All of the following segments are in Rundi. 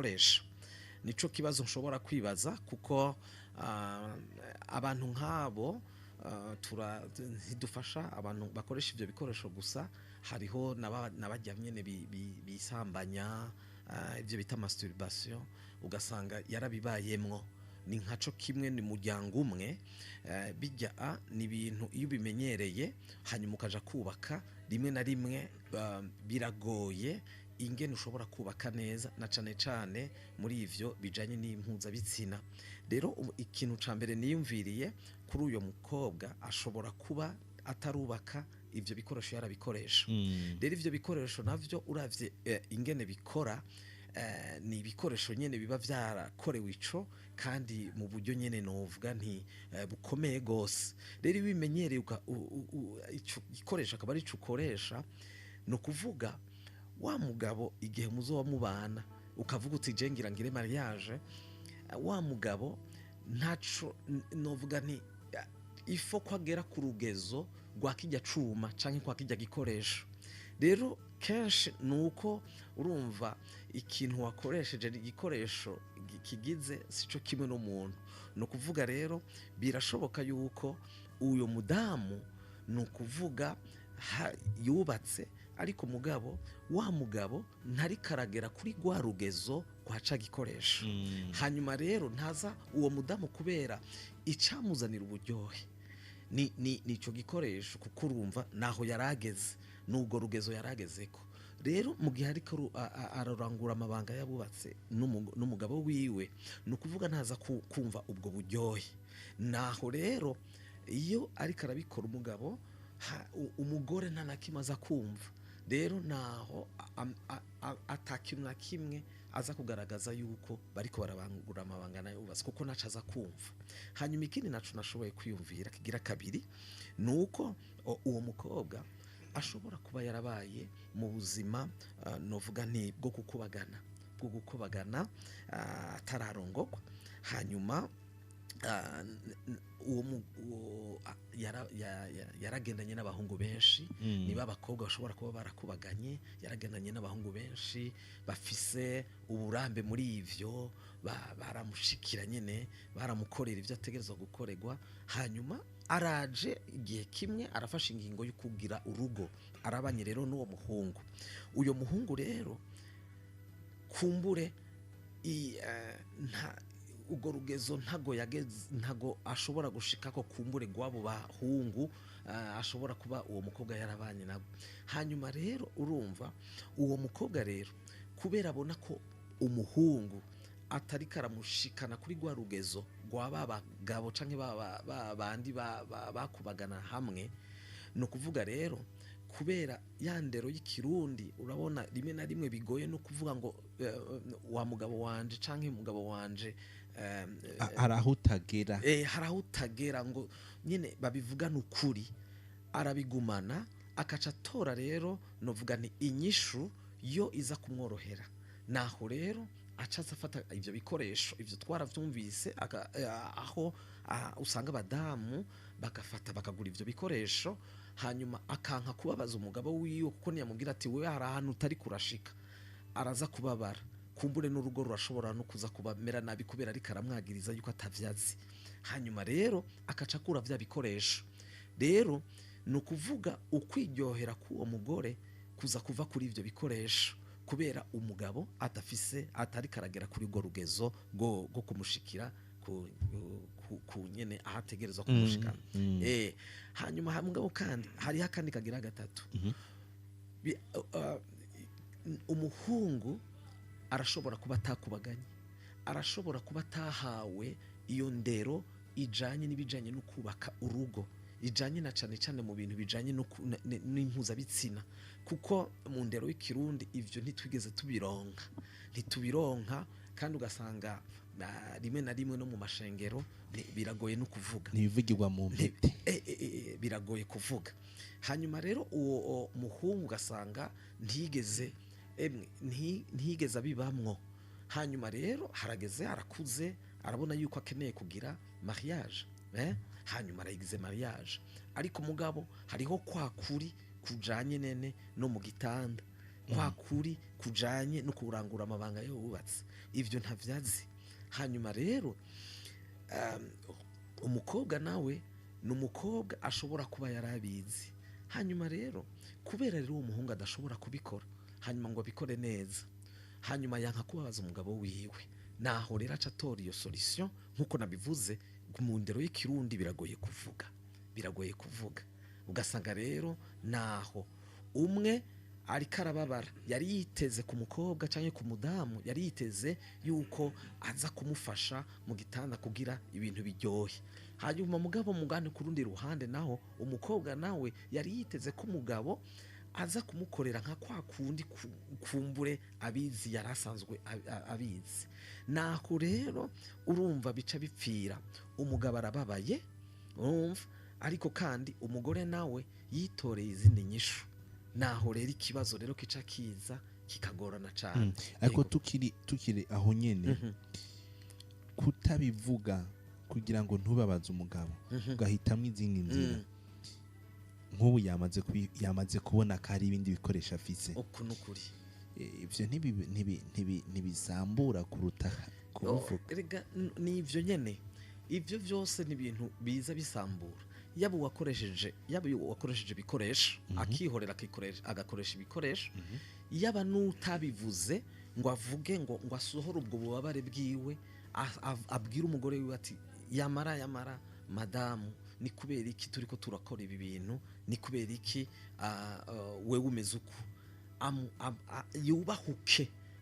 koresha nico kibazo nshobora kwibaza kuko abantu nk'abo ntidufasha abantu bakoresha ivyo bikoresho gusa hariho n'abajya nyene bisambanya ivyo bita masturbation ugasanga yarabibayemwo ni nkaco kimwe ni muryango umwe bijya ni ibintu iyo bimenyereye hanyuma ukaja kubaka rimwe na rimwe biragoye ingene ushobora kubaka neza na cane cane muri ivyo bijanye n'impuzabitsina rero ikintu ca mbere niyumviriye kuri uyo mukobwa ashobora kuba atarubaka ivyo bikoresho yarabikoresha rero ivyo bikoresho navyo uravye ingene bikora ni ibikoresho nyene biba vyarakorewe ico kandi mu buryo nyene novuga nti bukomeye gose rero ibimenyereye ikoresha akaba ari ukoresha no kuvuga wa mugabo igihe muzoba mubana ukavuga uti je ngira ngire mariage wa mugabo ntaco novuga nti ifo kwagera ku rugezo rwa kijya cuma canke kwa kijya gikoresho rero kenshi nuko urumva ikintu wakoresheje igikoresho kigize sico kimwe n'umuntu no kuvuga rero birashoboka yuko uyo mudamu no kuvuga yubatse ariko mugabo wa mugabo ntari karagera kuri gwa rugezo kwaca gikoresho hanyuma rero ntaza uwo mudamu kubera icamuzanira uburyohe nico gikoresho kuko urumva naho yarageze nubwo rugezo yaragezeko rero mu gihe ariko ararangura amabanga yabubatse n'umugabo wiwe no kuvuga ntaza kumva ubwo buryohe naho rero iyo ariko arabikora umugabo umugore ntanakimaza kumva rero naho atakintu na kimwe aza kugaragaza yuko bariko barabangura amabanga yubatse kuko naca aza kumva hanyuma ikindi naco nashoboye kwiyumvira kigira kabiri nuko uwo mukobwa ashobora kuba yarabaye mu buzima novuga nti bwo gukubagana atararongorwa hanyuma yaragendanye n'abahungu benshi niba abakobwa bashobora kuba barakubaganye yaragendanye n'abahungu benshi bafise uburambe muri ivyo baramushikira nyene baramukorera ivyo ategerezwa gukorerwa hanyuma araje igihe kimwe arafasha ingingo yo kugira urugo arabanye rero n'uwo muhungu uyo muhungu rero kumbure ugo rugezo ntago ashobora gushikako kumbure gwabo bahungu ashobora kuba uwo mukobwa yarabanye nabo hanyuma rero urumva uwo mukobwa rero kubera abona ko umuhungu atari karamushikana kuri gwa rugezo gwa babagabo canke bandi bakubagana hamwe no kuvuga rero kubera yandero y'ikirundi urabona rimwe na rimwe bigoye no kuvuga ngo wa mugabo wanje canke umugabo wanje harahutagera ngo nyene babivugana ukuri arabigumana akaca tora rero novuga ni inyishu yo iza kumworohera naho rero acaza afata ivyo bikoresho ivyo twaravyumvise aho usanga abadamu bagafata bakagura ivyo bikoresho hanyuma akanka kubabaza umugabo wiwe kuko niyamubwira ati wewe hari ahantu utari kurashika araza kubabara kumbure n'urugo rurashobora no kuza kubamera nabi kubera ariko aramwagiriza yuko atavyazi hanyuma rero akaca kura vya bikoresho rero no kuvuga ukwiryohera k'uwo mugore kuza kuva kuri ivyo bikoresho kubera umugabo atari karagera kuri go rugezo go kumushikira ku nyene ahategerezwa kumushikana hanyuma mugabo kandi hari akandi kagira gatatu umuhungu arashobora kuba atakubaganye arashobora kuba atahawe iyo ndero ijanye n'ibijanye no kubaka urugo ijanye na cane mu bintu bijanye n'impuzabitsina kuko mu ndero y'ikirundi ivyo ntitwigeze tubironka kandi ugasanga rimwe na rimwe no mu mashengero biragoye no kuvuga ntibivugirwa mu mpete biragoye kuvuga hanyuma rero uwo muhungu ugasanga ntigeze abibamwo hanyuma rero harageze arakuze arabona yuko akeneye kugira mariage hanyuma arayigize mariage ariko mugabo hariho kwa kuri kujanye nene no mu gitanda kwa kuri kujanye no kurangura amabanga yo wubatse ivyo ntavyazi. Hanyuma rero umukobwa nawe n'umukobwa ashobora kuba yarabizi. Hanyuma rero kubera rero uwo muhungu adashobora kubikora hanyuma ngo abikore neza, hanyuma yanka kubabaza umugabo wiwe, naho rero aca atora iyo solution nkuko nabivuze mu ndero y'ikirundi biragoye kuvuga ugasanga rero naho umwe ariko arababara yari yiteze ku mukobwa canke ku mudamu, yari yiteze yuko aza kumufasha mu gitanda kugira ibintu biryohe. Hanyuma mugabo mugane ku rundi ruhande naho umukobwa nawe yari yiteze ko umugabo aza kumukorera nka kwa kundi kumbure abizi yarasanzwe abizi. Naho rero urumva bica bipfira, umugabo arababaye urumva, ariko kandi umugore nawe yitoreye izindi nyishu. Naho rero ikibazo rero kica kiza kikagorana cyane. Ariko tukiri aho nyene kutabivuga kugira ngo ntubabaze umugabo ugahitamwe izindi nzira, nk'ubu yamaze kubona ko hari ibindi bikoresho afise, uko nukuri ivyo ntibisambura kuruta kuvuga. Erega n'ivyo nyene, ivyo vyose ni ibintu biza bisambura. Yaba wakoresheje ibikoresho akihorera agakoresha ibikoresho, yaba n'utabivuze ngo avuge ngo asohore ubwo bubabare bwiwe, abwira umugore wiwe ati yamara madamu, ni kubera iki turiko turakora ibi bintu, ni kubera iki wewe umeze uko,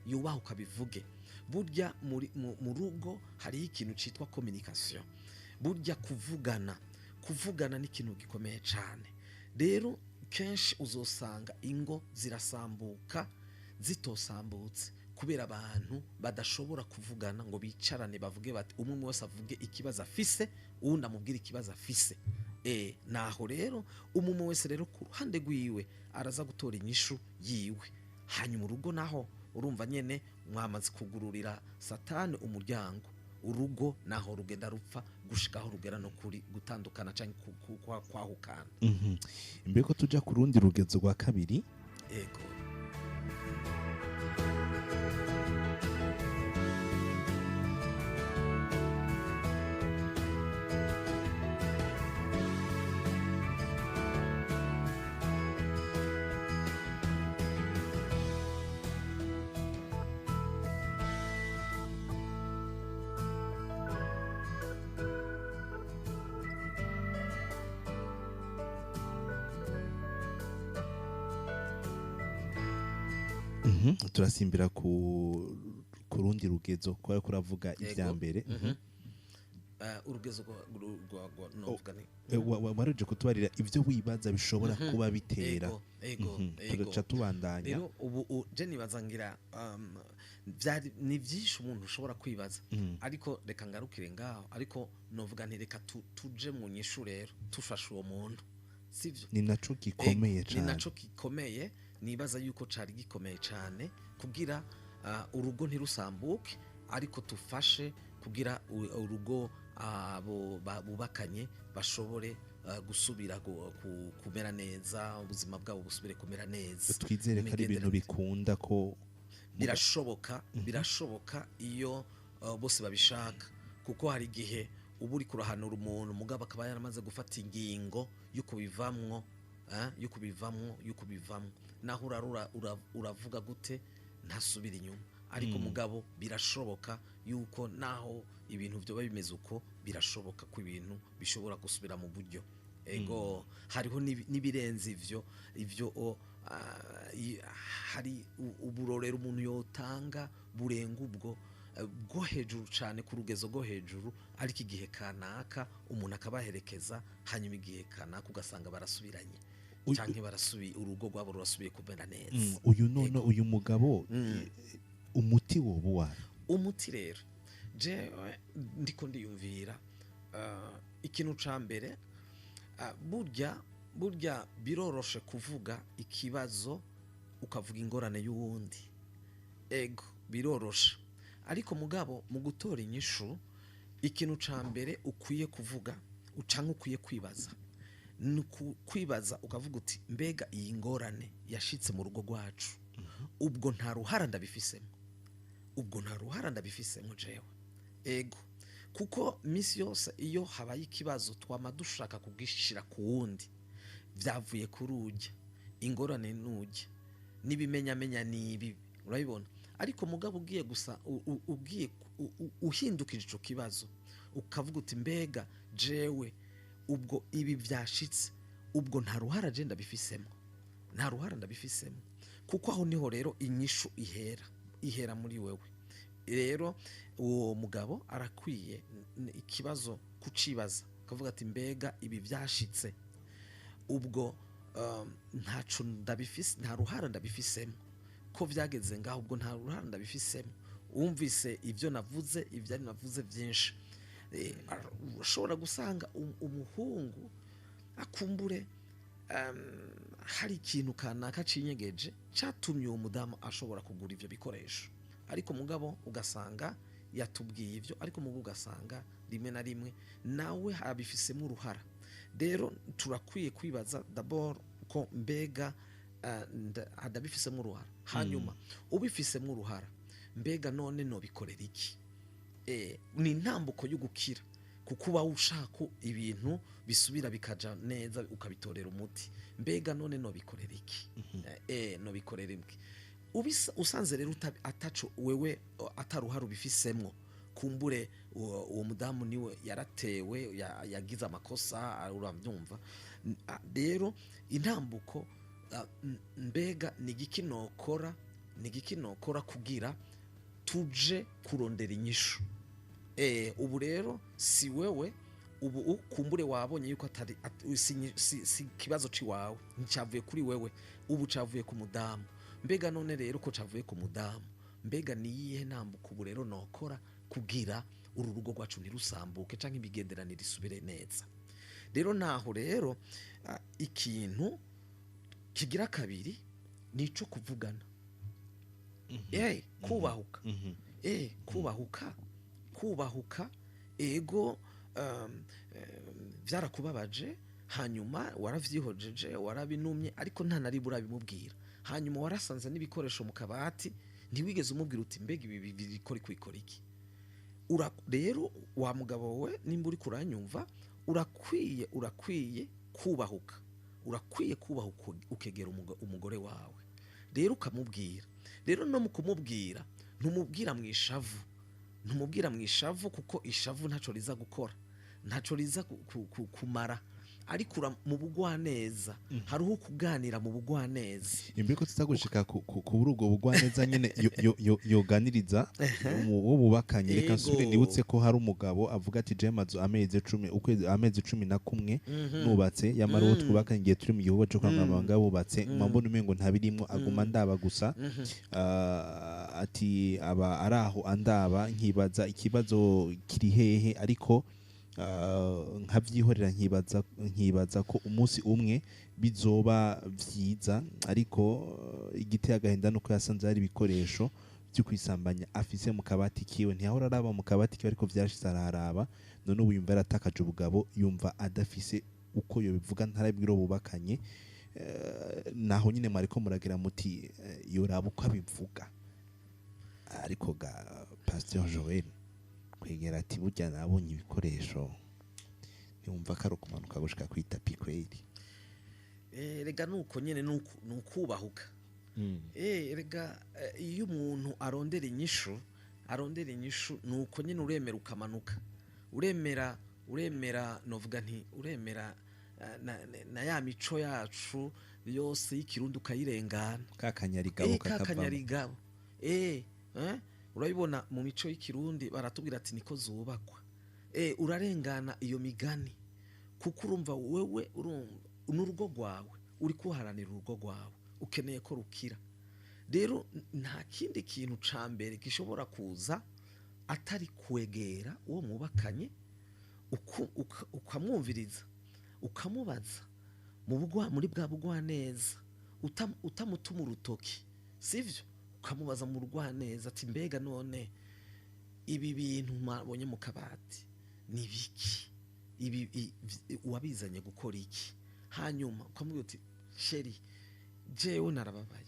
yubahuka bivuge. Burya mu rugo hari ikintu citwa communication, burya kuvugana ni ikintu gikomeye cyane. Rero kenshi uzosanga ingo zirasambuka zitosambutse kubera abantu badashobora kuvugana ngo bicarane bavuge bati umwe wese avuge ikibazo afise, uwundi amubwira ikibazo afise. Naho rero umwe wese rero ku ruhande rwiwe araza gutora inyishu yiwe. Hanyuma urugo naho urumva nyene mwamaze kugururira satani umuryango, urugo naho rugenda rupfa gushikaho rugera no kuri gutandukana canke kwahukana. Imbere ko tuja ku rundi rugezo rwa kabiri, ego turasimbira ku rundi rugezo kwa kuravuga ivya mbere. Urugezo novuga ni waruje kutubarira ivyo wibaza bishobora kuba bitera. Tugaca tubandanya. Rero ubu je nibazangira ni vyinshi umuntu ushobora kwibaza, ariko reka ngarukire ngaho, ariko novuga nti reka tuje mu nyishu rero tufasha uwo muntu, sivyo? Ni naco gikomeye cyane, ni naco gikomeye. Nibaza yuko cari gikomeye cyane kugira urugo ntirusambuke, ariko tufashe kugira urugo bubakanye bashobore gusubira kumera neza, ubuzima bwabo busubire kumera neza. Twizere ko ari ibintu bikunda ko birashoboka iyo bose babishaka, kuko hari igihe ubu uri kurahanura umuntu mugabo akaba yaramaze gufata ingingo yuko bivamwo naho uravuga gute ntasubira inyuma. Ariko mugabo birashoboka yuko naho ibintu byo bimeze uko, birashoboka ko ibintu bishobora gusubira mu buryo. Ego hariho nibirenze ivyo hari uburorero umuntu yotanga burenga ubwo bwo hejuru cyane, ku rugezo rwo hejuru, ariko igihe kanaka umuntu akabaherekeza, hanyuma igihe kanaka ugasanga barasubiranye cyangwa urugo rwabo rurasubiye kumera neza. Uyu mugabo umuti wobuwa umuti rero je ndiko ndiyumvira ikintu ca mbere, burya biroroshe kuvuga ikibazo ukavuga ingorane y'uwundi, ego biroroshe, ariko mugabo mu gutora inyishu ikintu ca mbere ukwiye kuvuga ucanka ukwiye kwibaza, kwibaza ukavuga uti mbega iyi ngorane yashitse mu rugo rwacu ubwo nta ruhara ndabifisemo, ubwo nta ruhara ndabifisemo jewe. Ego kuko misi yose iyo habaye ikibazo twama dushaka kugishira ku wundi, vyavuye kuri ujya, ingorane n'ujya, n'ibimenyamenya nibi, urabibona. Ariko mugabo ugiye gusa ugiye uhindukije ico kibazo ukavuga uti mbega jewe ubwo ibi vyashitse, ubwo nta ruhara je ndabifisemo, nta ruhara ndabifisemo, kuko aho niho rero inyishu ihera muri wewe. Rero uwo mugabo arakwiye ikibazo kucibaza, akavuga ati mbega ibi vyashitse, ubwo ntaco ndabifise, nta ruhara ndabifisemo, ko vyageze ngaho ubwo nta ruhara ndabifisemo. Umvise ivyo navuze, ivyo ari navuze vyinshi, ushobora gusanga umuhungu akumbure hari ikintu kanaka cinyegeje catumye uwo mudamu ashobora kugura ivyo bikoresho, ariko mugabo ugasanga yatubwiye ivyo, ariko mugabo ugasanga rimwe na rimwe nawe abifisemo uruhara. Rero turakwiye kwibaza d'abord ko mbega adabifisemo uruhara, hanyuma ubifisemo uruhara mbega none no bikorera iki? Ni intambuko yo gukira, kuko uba ushaka ibintu bisubira bikaja neza ukabitorera umuti. Mbega none no bikorera iki? No bikorera iki? Usanze rero ataco wewe ataruhara ubifisemo, kumbure uwo mudamu niwe yaratewe, yagize amakosa, urabyumva. Rero intambuko mbega nigiki nokora kugira tuje kurondera inyishu. Ubu rero si wewe, ubu kumbure wabonye yuko atari si kibazo ciwawe, ncavuye kuri wewe, ubu cavuye ku mudamu. Mbega none rero ko cavuye ku mudamu, mbega niyihe ntambuko ubu rero nokora kugira uru rugo rwacu ntirusambuke canke imigenderanire isubire neza. Rero naho rero ikintu kigira kabiri nico kuvugana. Kubahuka. Kubahuka ego vyarakubabaje, hanyuma waravyihojeje, warabinumye, ariko nta nari burabimubwira. Hanyuma warasanze n'ibikoresho mu kabati, ntiwigeze umubwira uti mbega ibi bikora iki? Rero wa mugabo we, nimba uri kuranyumva, urakwiye kubahuka, urakwiye kubahuka ukegera umugore wawe, rero ukamubwira. Rero no mu kumubwira ntumubwira mu ishavu, kuko ishavu ntaco riza gukora, ntaco riza kumara, ariko mu bugwaneza. Hariho kuganira mu bugwaneza. Imbere ko tutagushika ku ubwo bugwaneza nyene yoganiriza uwo bubakanye. Reka nsubire nibutse ko hari umugabo avuga ati je mazu amezi 11 nubatse, yamara uwo twubakanye igihe turi mu gihugu cyo kwa amabanga bubatse, mbona umengo ntabirimwo, aguma ndaba gusa. Ati aba araho andaba, nkibaza ikibazo kiri hehe, ariko nkavyihorera nkibaza ko umunsi umwe bizoba vyiza. Ariko igiteye agahinda nuko yasanze hari ibikoresho byo kwisambanya afise mu kabati kiwe, ntiyahora araba mu kabati kiwe, ariko vyashize araraba. None ubu yumva yaratakaje ubugabo, yumva adafise uko yobivuga, ntarabwira bubakanye. Naho nyine mariko muragira muti yoraba uko abivuga. Ariko ga Pasteur Joel kwegera ati burya nabonye ibikoresho, ntiwumva ko ari ukumanuka gushika kwita pikweri. Rega nuko nyene nukubahuka. Rega iyo umuntu arondera inyishu nuko nyene uremera ukamanuka, uremera novuga nti uremera na ya mico yacu yose y'ikirundi ukayirengana, kakanyarigabo. Urabibona mu mico y'ikirundi baratubwira ati niko zubakwa. Urarengana iyo migani, kuko urumva wewe n'urugo rwawe, uri kuharanira urugo rwawe, ukeneye ko rukira. Rero nta kindi kintu ca mbere gishobora kuza atari kwegera uwo mwubakanye, ukamwumviriza, ukamubaza muri bwa bugwaneza, utamutuma urutoki, sivyo? Ukamubaza mu rwaneza ati mbega none ibi bintu mwabonye mu kabati ni biki? Ibi wabizanye gukora iki? Hanyuma ukamubwira uti sheri, jewe narababaye,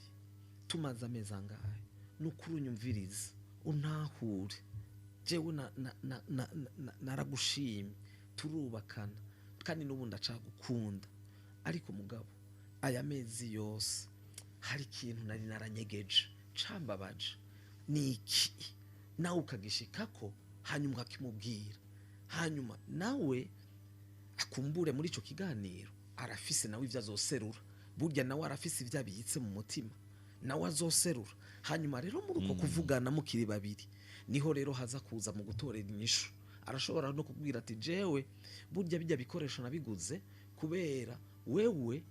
tumaze amezi angahe nukuri unyumvirize untahure jewe naragushimye turubakana kandi n'ubundi acagukunda ariko mugabo aya mezi yose hari ikintu nari naranyegeje cambabaje niki nawe ukagishikako hanyuma ukakimubwira hanyuma nawe akumbure muri ico kiganiro arafise nawe ivyo azoserura burya nawe arafise ivyo abitse mu mutima nawe azoserura hanyuma rero muri uko kuvugana mukiri babiri niho rero haza kuza mu gutorera inyishu arashobora no kubwira ati jewe burya bijya bikoresho nabiguze kubera wewe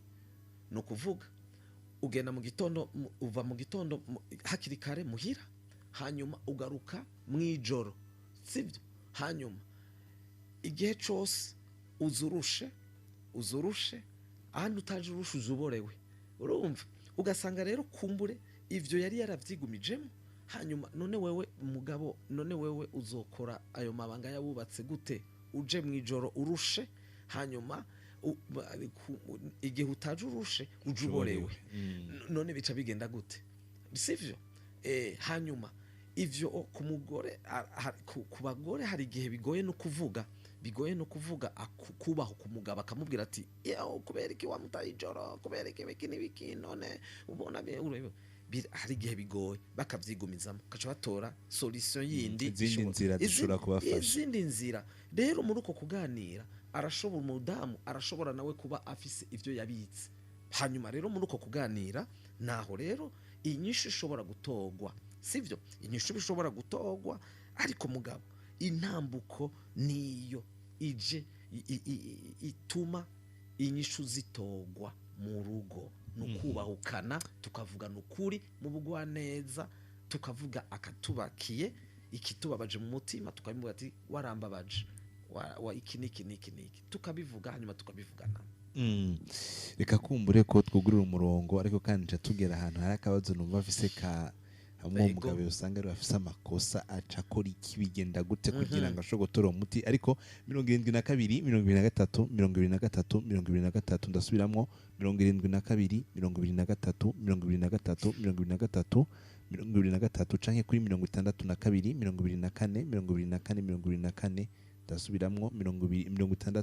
no kuvuga ugenda mu gitondo uva mu gitondo hakiri kare muhira hanyuma ugaruka mwijoro sivyo hanyuma igihe cyose uzurushe ahandi utaje urusha uzuborewe urumva ugasanga rero kumbure ivyo yari yaravyigumijemo hanyuma none wewe mugabo none wewe uzokora ayo mabanga yabubatse gute uje mwijoro urushe hanyuma igihe utaje urushe ujuborewe none bica bigenda gute sivyo hanyuma ivyo ku mugore ku bagore hari igihe bigoye no kuvuga kubaho ku mugabo akamubwira ati kubera iki wamutaye ijoro kubera iki biki none ubona hari igihe bigoye bakavyigumizamo kaca batora solution yindi izindi nzira rero muri uko kuganira arashobora umudamu arashobora nawe kuba afise ivyo yabitse hanyuma rero muri uko kuganira naho rero inyishu ishobora gutogwa sivyo inyishu bishobora gutogwa ariko mugabo intambuko niyo ije ituma inyishu zitogwa mu rugo nukubahukana tukavuga nukuri mu bugwa neza tukavuga akatubakiye ikitubabaje mu mutima tukabivuga ati warambabaje wa iki tukabivuga hanyuma tukabivugana reka kumbure ko twugurura umurongo ariko kandi tugera ahantu hari akabazo numva afise ka hamwe umugabo usanga ari afise amakosa acakora iki bigenda gute kugira ngo ashobore gutora umuti ariko 72 23 23 23 ndasubiramwo 72 23 23 23 23 canke kuri 62 24 24 24 ndasubiramwo 62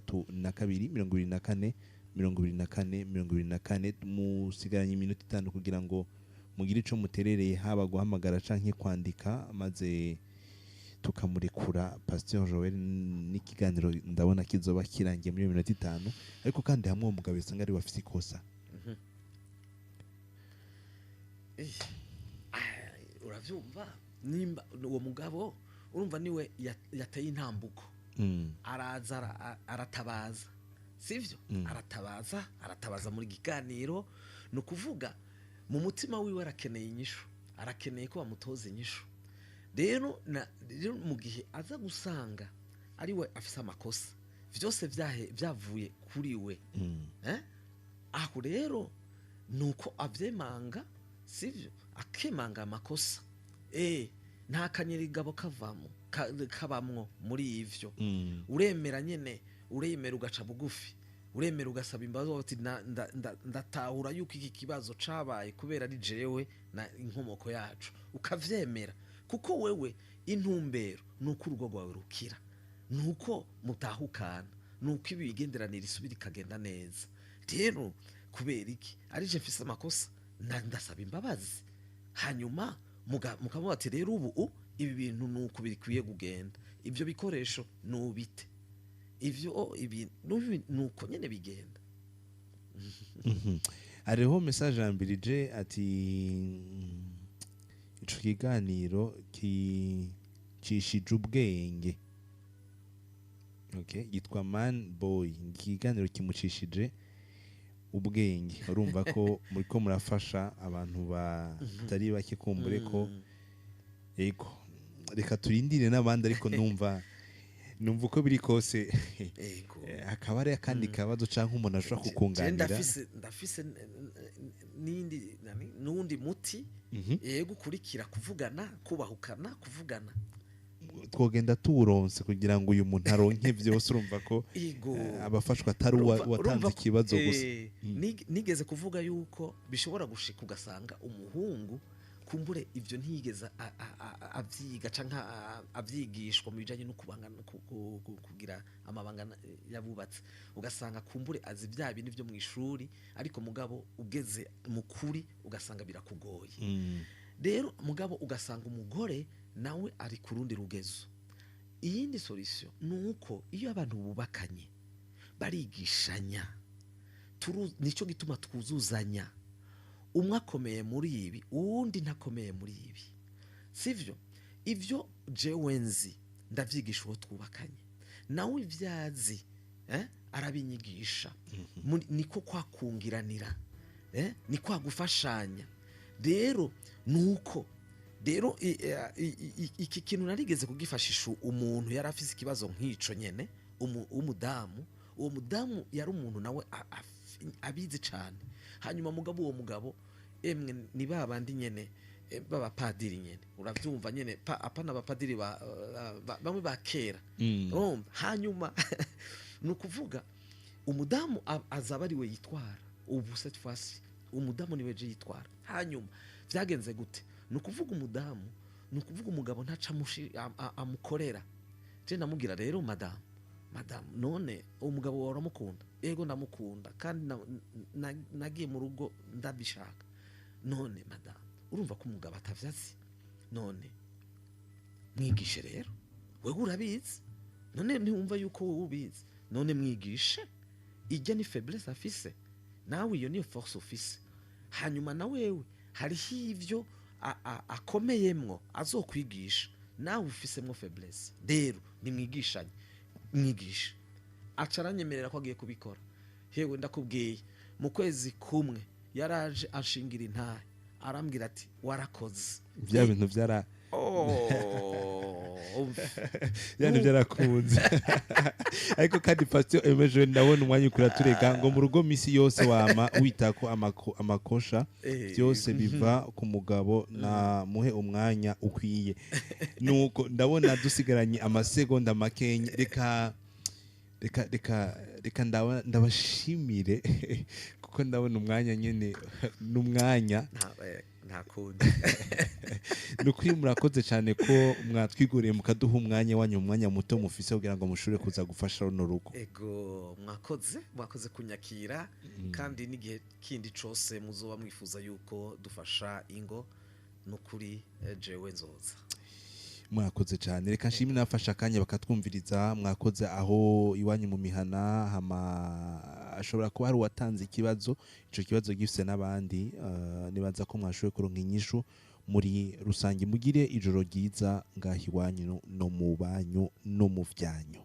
24 24 musigaranye iminota 5 kugira ngo mugire ico muterereye haba guhamagara canke kwandika maze tukamurekura Pasteur Joel n'ikiganiro ndabona kizoba kirangiye muri minota 5 ariko kandi hamwe umugabo usanga ari wafise ikosa uravyumva nimba uwo mugabo urumva niwe yateye intambuko araza aratabaza sivyo aratabaza muri giganiro no kuvuga mu mutima wiwe arakeneye inyishu arakeneye ko bamutoza inyishu rero mu gihe aza gusanga ari we afise amakosa vyose vyavuye kuri we aho rero nuko avyemanga sivyo akemanga amakosa nta kanyirigabo kabamwo muri ivyo uremera nyene uremera ugaca bugufi uremera ugasaba imbabazi ati ndatahura yuko iki kibazo cabaye kubera ari jewe na inkomoko yacu ukavyemera kuko wewe intumbero nuko urugo rwawe rukira nuko mutahukana nuko ibigenderanira isubira ikagenda neza rero kubera iki ari je mfise amakosa ndasaba imbabazi hanyuma mukavuga ati rero ubu ibi bintu nuko bikwiye kugenda ibyo bikoresho nubite ivyo nuko nyene bigenda ariho message yambirije ati ico kiganiro cishije ubwenge yitwa Man Boy ikiganiro kimucishije ubwenge urumva ko muriko murafasha abantu batari bake kumbure ko yego reka turindire n'abandi ariko numva uko biri kose akaba ari akandi kabazo canke umuntu ashobora kukunganira ndafise nundi muti yego kurikira kuvugana kubahukana kuvugana twogenda turonse kugira ngo uyu muntu aronke byose urumva ko abafashwa atari watanze ikibazo gusa. Nigeze kuvuga yuko bishobora gushika ugasanga umuhungu kumbure ivyo ntigeza avyiga canka avyigishwa mu bijanye no kubangana kugira amabanga yabubatse, ugasanga kumbure azi vya bintu vyo mu ishuri ariko mugabo ugeze mukuri ugasanga birakugoye. Rero mugabo ugasanga umugore nawe ari kurundi rugezo. Iyindi solution nuko iyo abantu bubakanye barigishanya, nico gituma twuzuzanya, umwe akomeye muri ibi uwundi ntakomeye muri ibi, sivyo? Ivyo jewe nzi ndavyigisha uwo twubakanye, nawe ivyazi arabinyigisha. Niko kwakungiranira, ni kwa gufashanya. Rero nuko iki kintu narigeze kugifashisha umuntu yari afise ikibazo nk'ico nyene, umudamu. Uwo mudamu yari umuntu nawe abizi cane. Hanyuma mugabo uwo mugabo emwe ni babandi nyene baba padiri nyene, uravyumva nyene apana abapadiri bamwe bakera. Hanyuma nukuvuga umudamu azaba ari we yitwara ubu cette fois umudamu niwe je yitwara. Hanyuma vyagenze gute? Nukuvuga umudamu, nukuvuga umugabo ntaca amukorera. Je namubwira rero madame, none umugabo wawe uramukunda? Ego ndamukunda kandi nagiye mu rugo ndabishaka. None madame urumva ko umugabo atavyazi, none mwigishe rero, wewe urabizi, none ntiwumva yuko wowe ubizi, none mwigishe. Ijya ni faiblesse afise, nawe iyo niyo force ufise. Hanyuma na wewe hariho ivyo akomeyemwo azokwigisha, nawe ufisemwo faiblesse. Rero nimwigishanye, mwigisha. Acaranyemerera ko agiye kubikora. Hewe ndakubwiye mu kwezi kumwe yaraje ashingira intahe, arambwira ati warakoze. Bya bintu byara yani byarakunze. Ariko kandi pastor emeje ndabona umwanya ukura turega ngo mu rugo misi yose wama witako amakosha byose biva ku mugabo na muhe umwanya ukwiye. Nuko ndabona dusigaranye amasegonda makenye. Reka ndabashimire kuko ndabona umwanya nyene n'umwanya nta kundi. Nukuri murakoze cyane ko mwatwiguriye mukaduha umwanya wanyu, umwanya muto mufise kugira ngo mushure kuza gufasha runo rugo. Ego mwakoze kunyakira, kandi n'igihe kindi cose muzoba mwifuza yuko dufasha ingo nukuri jewe nzoza. Mwakoze cyane. Reka nshimire nafasha akanya bakatwumviriza. Mwakoze aho iwanyu mu mihana. Hama ashobora kuba hari uwatanze ikibazo, ico kibazo gifise n'abandi. Nibaza ko mwashoboye kuronka inyishu. Muri rusange mugire ijoro ryiza ngaho iwanyu no mu banyu no mu vyanyu.